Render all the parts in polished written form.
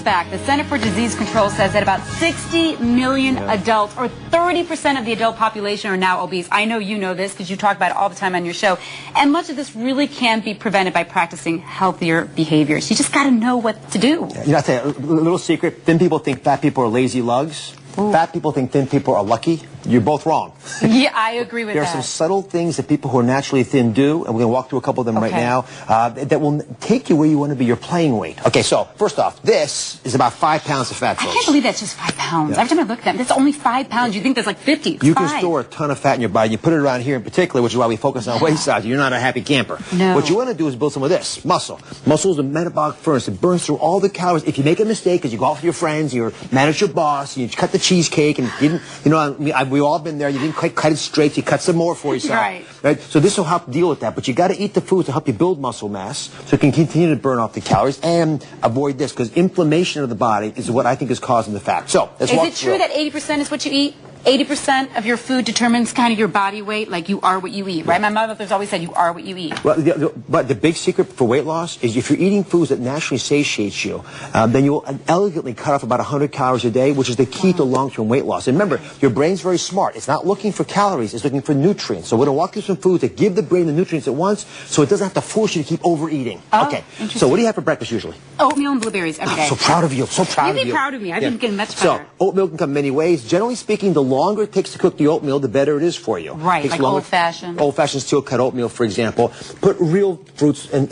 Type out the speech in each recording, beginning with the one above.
fact. The Center for Disease Control says that about 60 million adults, or 30% of the adult population, are now obese. I know you know this because you talk about it all the time on your show. And much of this really can be prevented by practicing healthier behaviors. You just got to know what to do. You know, I'll tell you a little secret. Thin people think fat people are lazy lugs. Ooh. Fat people think thin people are lucky. You're both wrong. Yeah, I agree with that. There are some subtle things that people who are naturally thin do, and we're going to walk through a couple of them right now, that will take you where you want to be, your playing weight. Okay, so first off, this is about 5 pounds of fat, folks. I can't believe that's just 5 pounds. Yeah. Every time I look at that, that's only 5 pounds. You think that's like 50. It's you 5. can store a ton of fat in your body. You put it around here in particular, which is why we focus on waist size. You're not a happy camper. No. What you want to do is build some of this, muscle. Muscle is a metabolic furnace. It burns through all the calories. If you make a mistake, because you go out with your friends, you manage your boss, you cut the cheesecake, and you didn't, you know, we've all been there. You didn't quite cut it straight. So you cut some more for yourself. Right. So this will help deal with that. But you got to eat the foods to help you build muscle mass, so you can continue to burn off the calories and avoid this, because inflammation of the body is what I think is causing the fat. So let's walk through. Is it true that 80% is what you eat? 80% of your food determines kind of your body weight, like you are what you eat, right? My mother's always said you are what you eat. Well, but the big secret for weight loss is if you're eating foods that naturally satiate you, then you will elegantly cut off about 100 calories a day, which is the key to long-term weight loss. And remember, your brain's very smart. It's not looking for calories. It's looking for nutrients. So we're going to walk through some foods that give the brain the nutrients it wants, so it doesn't have to force you to keep overeating. Okay. So what do you have for breakfast usually? Oatmeal and blueberries every day. So proud of you. So proud of you. You'd be proud of me. I've been getting much better. So oatmeal can come many ways. Generally speaking, the longer it takes to cook the oatmeal, the better it is for you. Right, like old-fashioned. Old-fashioned steel-cut oatmeal, for example. Put real fruits and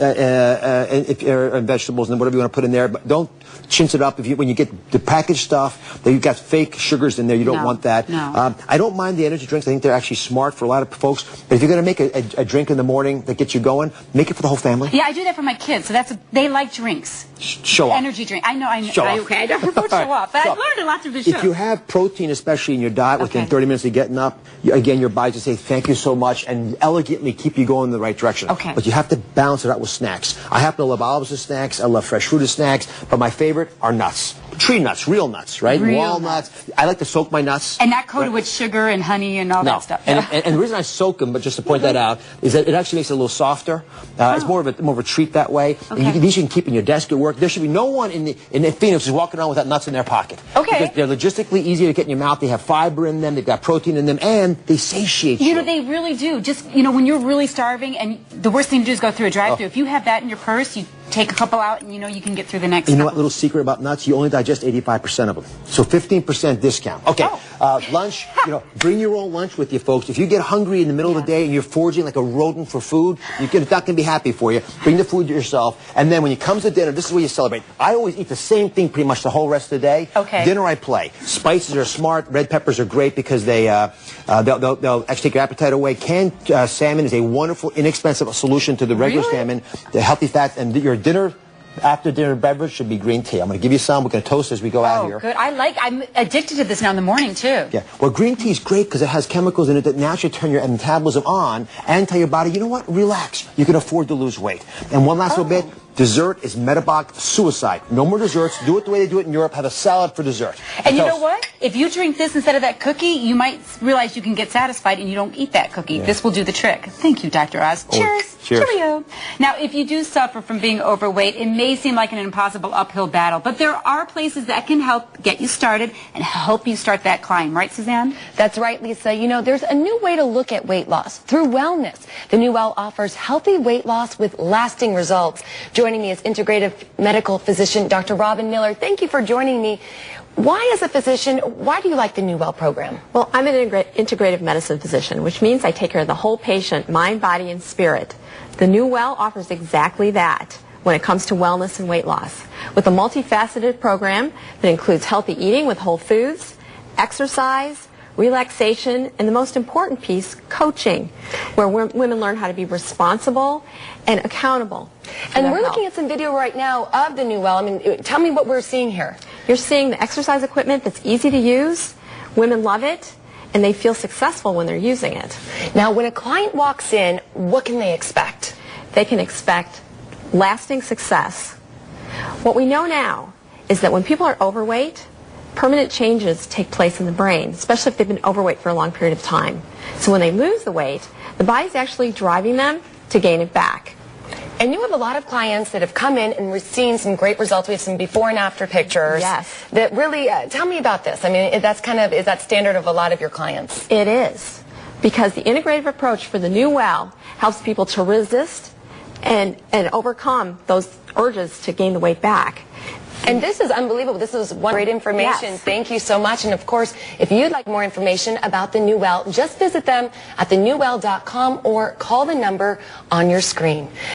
vegetables and whatever you want to put in there, but don't chintz it up. When you get the packaged stuff, that you've got fake sugars in there, you don't want that. No. I don't mind the energy drinks. I think they're actually smart for a lot of folks. But if you're going to make a drink in the morning that gets you going, make it for the whole family. Yeah, I do that for my kids. So they like drinks. Show off. Energy drink. I know. Show off. Okay, I don't show off. But I've learned a lot through the show. If you have protein, especially in your diet, within 30 minutes of getting up, again, your body will say thank you so much and elegantly keep you going in the right direction. Okay. But you have to balance it out with snacks. I happen to love olives as snacks. I love fresh fruit as snacks. But my favorite are nuts. Tree nuts, real nuts, right? Walnuts. I like to soak my nuts. And not coated with sugar and honey and all that stuff. And the reason I soak them, but just to point that out, is that it actually makes it a little softer. It's more of a treat that way. Okay. And these you can keep in your desk at work. There should be no one in Phoenix who's walking around without nuts in their pocket. Okay. Because they're logistically easier to get in your mouth. They have fiber in them. They've got protein in them, and they satiate you. You know, they really do. Just, you know, when you're really starving, and the worst thing to do is go through a drive-thru. If you have that in your purse, you take a couple out, and you know you can get through the next. You know what? Little secret about nuts: you only digest 85% of them. So 15% discount. Okay. Lunch. You know, bring your own lunch with you, folks. If you get hungry in the middle of the day and you're foraging like a rodent for food, it's not going to be happy for you. Bring the food yourself, and then when it comes to dinner, this is where you celebrate. I always eat the same thing pretty much the whole rest of the day. Okay. Dinner, I play. Spices are smart. Red peppers are great because they'll actually take your appetite away. Canned salmon is a wonderful, inexpensive solution to the regular salmon. The healthy fats, and your dinner. After dinner beverage should be green tea. I'm going to give you some. We're going to toast as we go out here. Oh, good. I'm addicted to this now in the morning, too. Yeah. Well, green tea is great because it has chemicals in it that naturally turn your metabolism on and tell your body, you know what, relax. You can afford to lose weight. And one last little bit. Dessert is metabolic suicide. No more desserts. Do it the way they do it in Europe. Have a salad for dessert. And you know what? If you drink this instead of that cookie, you might realize you can get satisfied and you don't eat that cookie. Yeah. This will do the trick. Thank you, Dr. Oz. Cheers. Cheers. Cheerio. Now, if you do suffer from being overweight, it may seem like an impossible uphill battle, but there are places that can help get you started and help you start that climb. Right, Suzanne? That's right, Lisa. You know, there's a new way to look at weight loss through wellness. The NuWell offers healthy weight loss with lasting results. Joining me is integrative medical physician Dr. Robin Miller. Thank you for joining me. Why, as a physician, why do you like the NuWell program? Well, I'm an integrative medicine physician, which means I take care of the whole patient, mind, body, and spirit. The NuWell offers exactly that when it comes to wellness and weight loss. With a multifaceted program that includes healthy eating with whole foods, exercise, relaxation, and the most important piece, coaching, where women learn how to be responsible and accountable. And we're looking at some video right now of the NuWell. I mean, tell me what we're seeing here. You're seeing the exercise equipment that's easy to use. Women love it, and they feel successful when they're using it. Now, when a client walks in, what can they expect? They can expect lasting success. What we know now is that when people are overweight, permanent changes take place in the brain, especially if they've been overweight for a long period of time. So when they lose the weight, the body's actually driving them to gain it back. And you have a lot of clients that have come in and we've seen some great results. We have some before and after pictures. Yes. That really, tell me about this. I mean, is that standard of a lot of your clients? It is, because the integrative approach for the New Well helps people to resist and overcome those urges to gain the weight back. And this is unbelievable. This is one great information. Yes. Thank you so much. And of course, if you'd like more information about the New Well, just visit them at thenewwell.com or call the number on your screen.